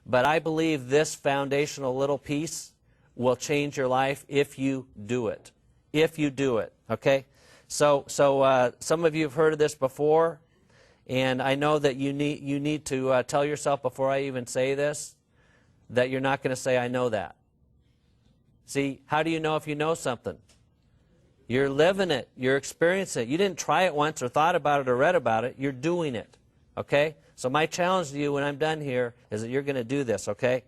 But I believe this foundational little piece will change your life if you do it. If you do it, okay? So some of you have heard of this before, and I know that you need to tell yourself before I even say this that you're not going to say, I know that. See, how do you know if you know something? You're living it. You're experiencing it. You didn't try it once or thought about it or read about it. You're doing it, okay? So my challenge to you when I'm done here is that you're going to do this, okay?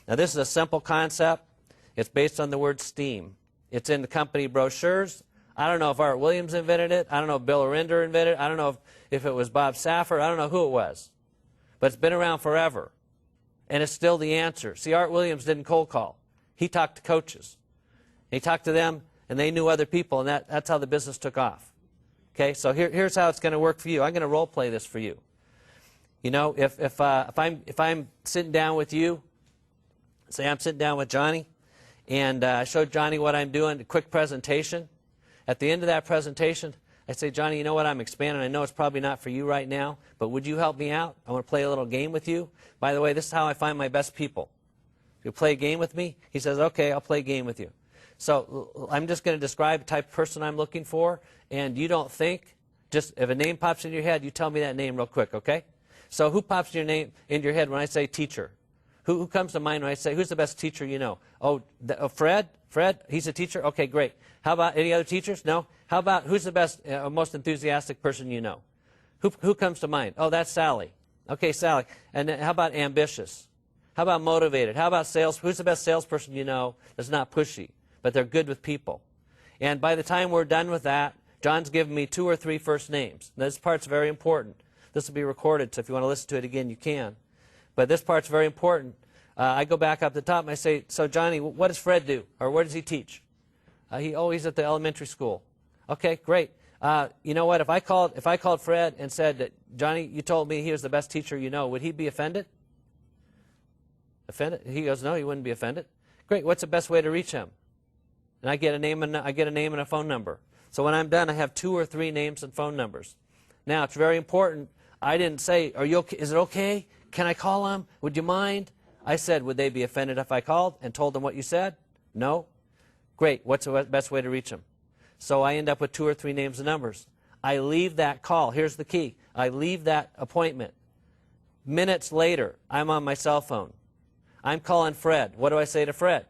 Now, this is a simple concept. It's based on the word steam. It's in the company brochures. I don't know if Art Williams invented it. I don't know if Bill Arinder invented it. I don't know if it was Bob Saffer. I don't know who it was. But it's been around forever. And it's still the answer. See, Art Williams didn't cold call. He talked to coaches. He talked to them, and they knew other people, and that's how the business took off. Okay, so here's how it's going to work for you. I'm going to role play this for you. You know, if I'm sitting down with you, say I'm sitting down with Johnny, and I showed Johnny what I'm doing, a quick presentation. At the end of that presentation, I say, Johnny, you know what, I'm expanding. I know it's probably not for you right now, but would you help me out? I want to play a little game with you. By the way, this is how I find my best people. You play a game with me? He says, okay, I'll play a game with you. So I'm just going to describe the type of person I'm looking for, and you don't think, just if a name pops in your head, you tell me that name real quick, okay? So who pops your name in your head when I say teacher? Who comes to mind when I say, who's the best teacher you know? Oh, Fred? Fred? He's a teacher? Okay, great. How about any other teachers? No? How about, who's the best, most enthusiastic person you know? Who comes to mind? Oh, that's Sally. Okay, Sally. And how about ambitious? How about motivated? How about sales? Who's the best salesperson you know that's not pushy, but they're good with people? And by the time we're done with that, John's given me 2 or 3 first names. Now, this part's very important. This will be recorded, so if you want to listen to it again, you can. But this part's very important. I go back up the top and I say, so Johnny, what does Fred do? Or where does he teach? He's at the elementary school. Okay, great. You know what? If I called Fred and said that, Johnny, you told me he was the best teacher you know, would he be offended? Offended? He goes, no, he wouldn't be offended. Great. What's the best way to reach him? And I get a name and a phone number. So when I'm done, I have 2 or 3 names and phone numbers. Now, it's very important. I didn't say, are you okay? Is it okay? Can I call him? Would you mind? I said, would they be offended if I called and told them what you said? No? Great. What's the best way to reach them? So I end up with 2 or 3 names and numbers. I leave that call. Here's the key. I leave that appointment. Minutes later, I'm on my cell phone. I'm calling Fred. What do I say to Fred?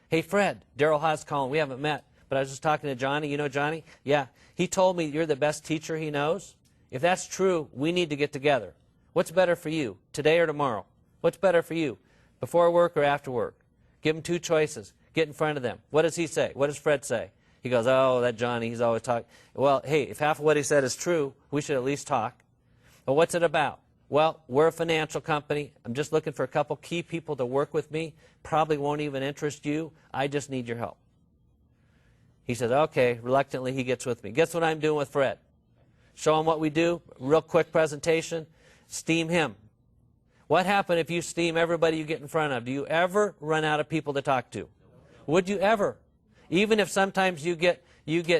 Hey, Fred, Daryl Hawes calling. We haven't met, but I was just talking to Johnny. You know Johnny? Yeah. He told me you're the best teacher he knows. If that's true, we need to get together. What's better for you, today or tomorrow? What's better for you, before work or after work? Give him 2 choices. Get in front of them. What does he say? What does Fred say? He goes, oh, that Johnny, he's always talking. Well, hey, if half of what he said is true, we should at least talk. But what's it about? Well, we're a financial company. I'm just looking for a couple key people to work with me. Probably won't even interest you. I just need your help. He says, okay. Reluctantly, he gets with me. Guess what I'm doing with Fred? Show him what we do. Real quick presentation. Steam him. What happens if you steam everybody you get in front of? Do you ever run out of people to talk to? Would you ever? Even if sometimes you get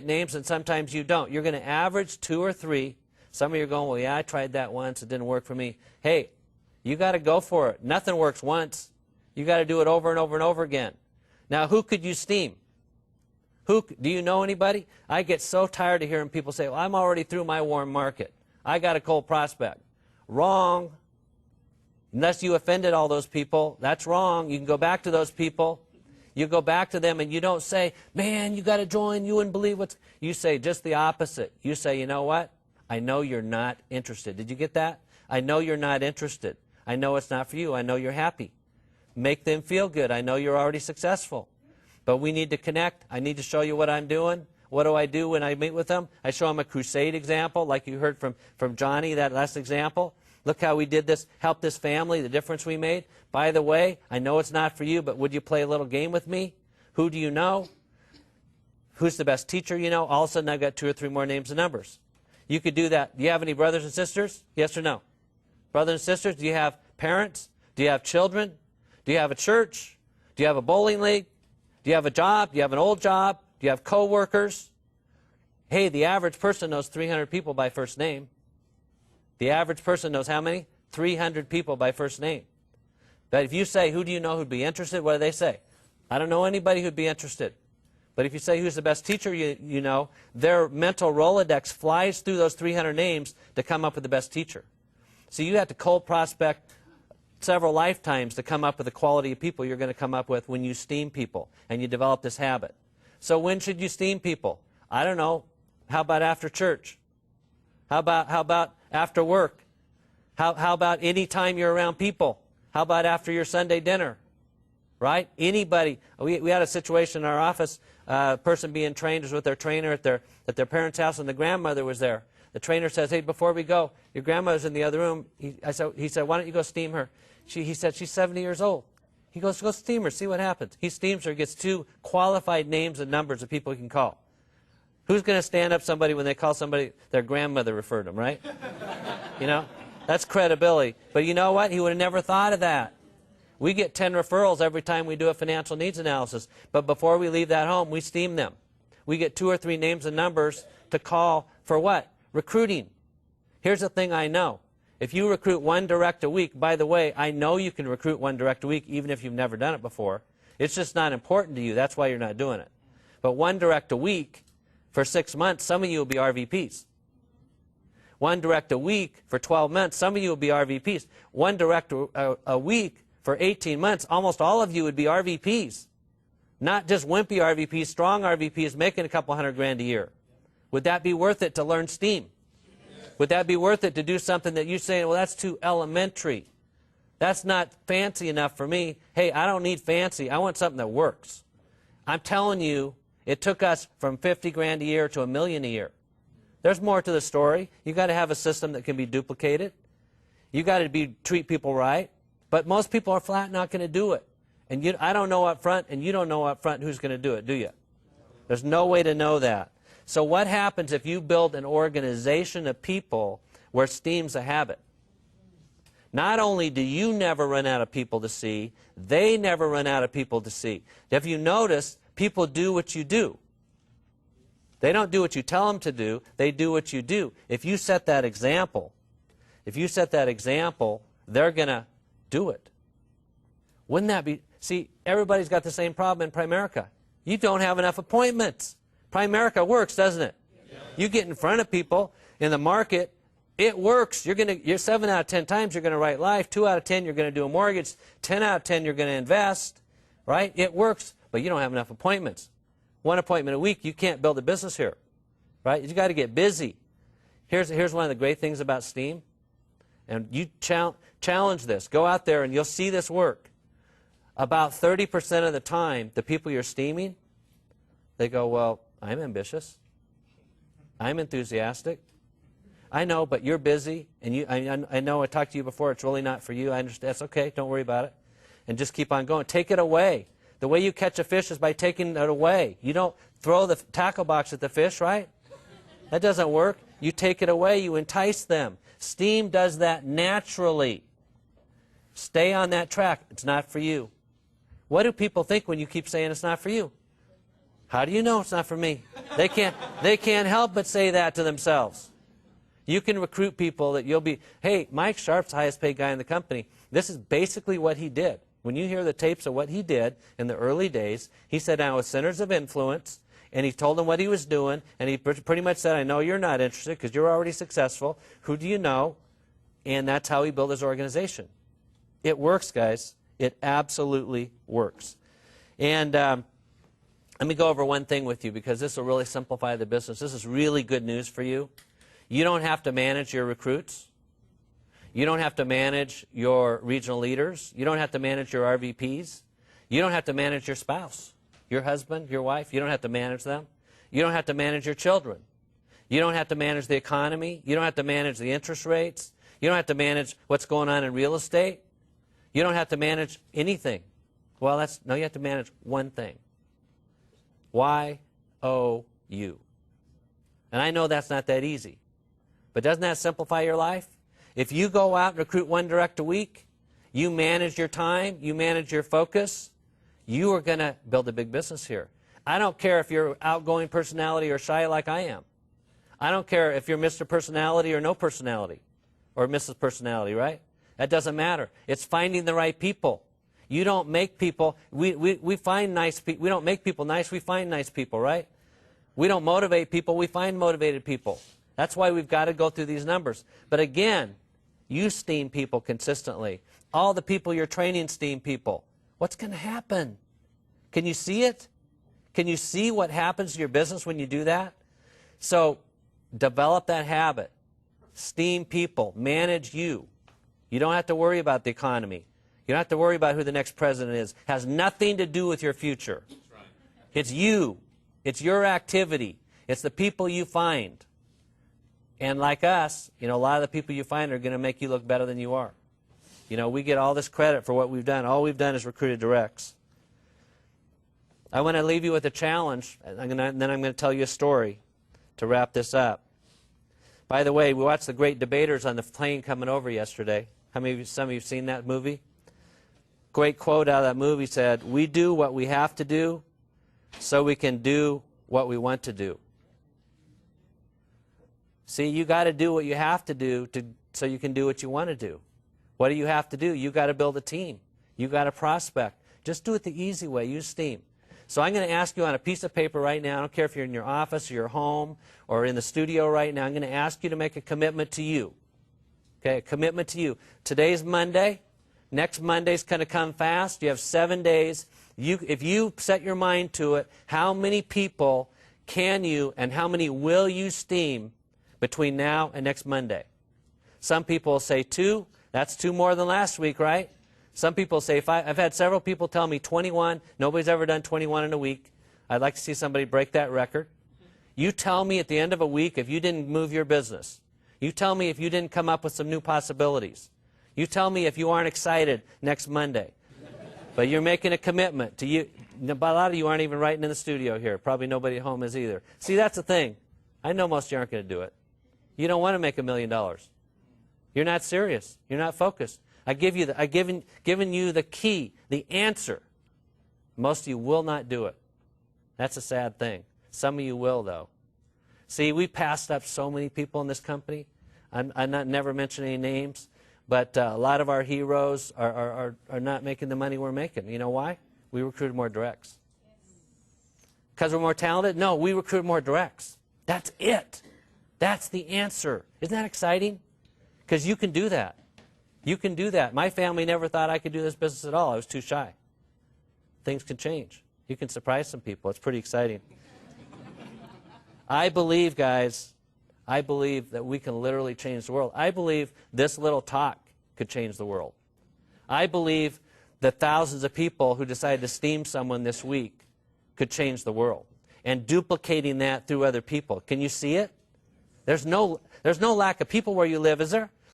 names and sometimes you don't. You're going to average 2 or 3. Some of you are going, well, yeah, I tried that once. It didn't work for me. Hey, you got to go for it. Nothing works once. You got to do it over and over and over again. Now, who could you steam? Do you know anybody? I get so tired of hearing people say, well, I'm already through my warm market. I got a cold prospect. Wrong. Unless you offended all those people, that's wrong. You can go back to those people. You go back to them and you don't say, man, you got to join. You wouldn't believe what's... You say just the opposite. You say, you know what? I know you're not interested. Did you get that? I know you're not interested. I know it's not for you. I know you're happy. Make them feel good. I know you're already successful. But we need to connect. I need to show you what I'm doing. What do I do when I meet with them? I show them a crusade example, like you heard from Johnny, that last example. Look how we did this, helped this family, the difference we made. By the way, I know it's not for you, but would you play a little game with me? Who do you know? Who's the best teacher you know? All of a sudden, I've got 2 or 3 more names and numbers. You could do that. Do you have any brothers and sisters? Yes or no? Brothers and sisters? Do you have parents? Do you have children? Do you have a church? Do you have a bowling league? Do you have a job? Do you have an old job? Do you have coworkers? Hey, the average person knows 300 people by first name. The average person knows how many? 300 people by first name. But if you say, who do you know who'd be interested? What do they say? I don't know anybody who'd be interested. But if you say, who's the best teacher you know, their mental Rolodex flies through those 300 names to come up with the best teacher. So you have to cold prospect several lifetimes to come up with the quality of people you're going to come up with when you steam people and you develop this habit. So when should you steam people? I don't know. How about after church? How about after work? How about any time you're around people? How about after your Sunday dinner? Right? Anybody. We had a situation in our office, a person being trained was with their trainer at their parents' house, and the grandmother was there. The trainer says, hey, before we go, your grandmother's in the other room. He said, why don't you go steam her? He said, she's 70 years old. He goes, go steam her, see what happens. He steams her, gets 2 qualified names and numbers of people he can call. Who's going to stand up somebody when they call somebody their grandmother referred them, right? You know, that's credibility. But you know what? He would have never thought of that. We get 10 referrals every time we do a financial needs analysis. But before we leave that home, we steam them. We get 2 or 3 names and numbers to call for what? Recruiting. Here's the thing I know. If you recruit 1 direct a week, by the way, I know you can recruit 1 direct a week even if you've never done it before. It's just not important to you. That's why you're not doing it. But 1 direct a week for 6 months, some of you will be RVPs. 1 direct a week for 12 months, some of you will be RVPs. 1 direct a week for 18 months, almost all of you would be RVPs. Not just wimpy RVPs, strong RVPs making a couple $100,000 a year. Would that be worth it to learn STEAM? Would that be worth it to do something that you say, well, that's too elementary. That's not fancy enough for me. Hey, I don't need fancy. I want something that works. I'm telling you, it took us from $50,000 a year to $1 million a year. There's more to the story. You got to have a system that can be duplicated. You got to treat people right. But most people are flat not going to do it. And I don't know up front, and you don't know up front who's going to do it, do you? There's no way to know that. So what happens if you build an organization of people where STEAM's a habit? Not only do you never run out of people to see, they never run out of people to see. If you notice, people do what you do. They don't do what you tell them to do, they do what you do. If you set that example, they're going to do it. Wouldn't that be... See, everybody's got the same problem in Primerica. You don't have enough appointments. Primerica works, doesn't it? Yeah. You get in front of people in the market, it works. You're 7 out of 10 times you're going to write life, 2 out of 10 you're going to do a mortgage, 10 out of 10 you're going to invest, right? It works, but you don't have enough appointments. 1 appointment a week, you can't build a business here, right? You got to get busy. Here's one of the great things about STEAM, and you challenge this. Go out there and you'll see this work. About 30% of the time, the people you're steaming, they go, well, I'm ambitious. I'm enthusiastic. I know, but you're busy, and I know I talked to you before. It's really not for you. I understand. That's okay. Don't worry about it. And just keep on going. Take it away. The way you catch a fish is by taking it away. You don't throw the tackle box at the fish, right? That doesn't work. You take it away. You entice them. STEAM does that naturally. Stay on that track. It's not for you. What do people think when you keep saying it's not for you? How do you know it's not for me? They can't help but say that to themselves. You can recruit people that you'll be, hey, Mike Sharp's the highest paid guy in the company. This is basically what he did. When you hear the tapes of what he did in the early days, he sat down with centers of influence, and he told them what he was doing, and he pretty much said, I know you're not interested because you're already successful. Who do you know? And that's how he built his organization. It works, guys. It absolutely works. And let me go over one thing with you because this will really simplify the business. This is really good news for you. You don't have to manage your recruits. You don't have to manage your regional leaders. You don't have to manage your RVPs. You don't have to manage your spouse, your husband, your wife. You don't have to manage them. You don't have to manage your children. You don't have to manage the economy. You don't have to manage the interest rates. You don't have to manage what's going on in real estate. You don't have to manage anything. Well, no, you have to manage one thing. Y-O-U. And I know that's not that easy. But doesn't that simplify your life? If you go out and recruit 1 direct a week, you manage your time, you manage your focus, you are going to build a big business here. I don't care if you're outgoing personality or shy like I am. I don't care if you're Mr. Personality or no personality or Mrs. Personality, right? That doesn't matter. It's finding the right people. You don't make people, we find nice people. We don't make people nice, we find nice people, right? We don't motivate people, we find motivated people. That's why we've got to go through these numbers. But again, you steam people consistently. All the people you're training steam people. What's going to happen? Can you see it? Can you see what happens to your business when you do that? So develop that habit. Steam people. Manage you. You don't have to worry about the economy. You don't have to worry about who the next president is. It has nothing to do with your future. It's you. It's your activity. It's the people you find. And like us, a lot of the people you find are going to make you look better than you are. We get all this credit for what we've done. All we've done is recruited directs. I want to leave you with a challenge, and then I'm going to tell you a story to wrap this up. By the way, we watched The Great Debaters on the plane coming over yesterday. Some of you have seen that movie? Great quote out of that movie said, "We do what we have to do so we can do what we want to do." See, you got to do what you have to do so you can do what you want to do. What do you have to do? You got to build a team. You got to prospect. Just do it the easy way. Use steam. So I'm going to ask you on a piece of paper right now, I don't care if you're in your office or your home or in the studio right now, I'm going to ask you to make a commitment to you. Okay, a commitment to you. Today's Monday. Next Monday's going to come fast. You have 7 days. If you set your mind to it, how many people can you and how many will you steam between now and next Monday? Some people will say 2. That's 2 more than last week, right? Some people say 5. I've had several people tell me 21. Nobody's ever done 21 in a week. I'd like to see somebody break that record. You tell me at the end of a week if you didn't move your business. You tell me if you didn't come up with some new possibilities. You tell me if you aren't excited next Monday. But you're making a commitment to you. A lot of you aren't even writing in the studio here. Probably nobody at home is either. See, that's the thing. I know most of you aren't going to do it. You don't want to make $1 million. You're not serious. You're not focused. I've given you the key, the answer. Most of you will not do it. That's a sad thing. Some of you will, though. See, we passed up so many people in this company. I'm not never mentioning any names, but a lot of our heroes are not making the money we're making. You know why? We recruited more directs. Because we're more talented? No, we recruit more directs. That's it. That's the answer. Isn't that exciting? Because you can do that. You can do that. My family never thought I could do this business at all. I was too shy. Things can change. You can surprise some people. It's pretty exciting. I believe, guys, I believe that we can literally change the world. I believe this little talk could change the world. I believe that thousands of people who decided to steam someone this week could change the world. And duplicating that through other people. Can you see it? There's no lack of people where you live, is there?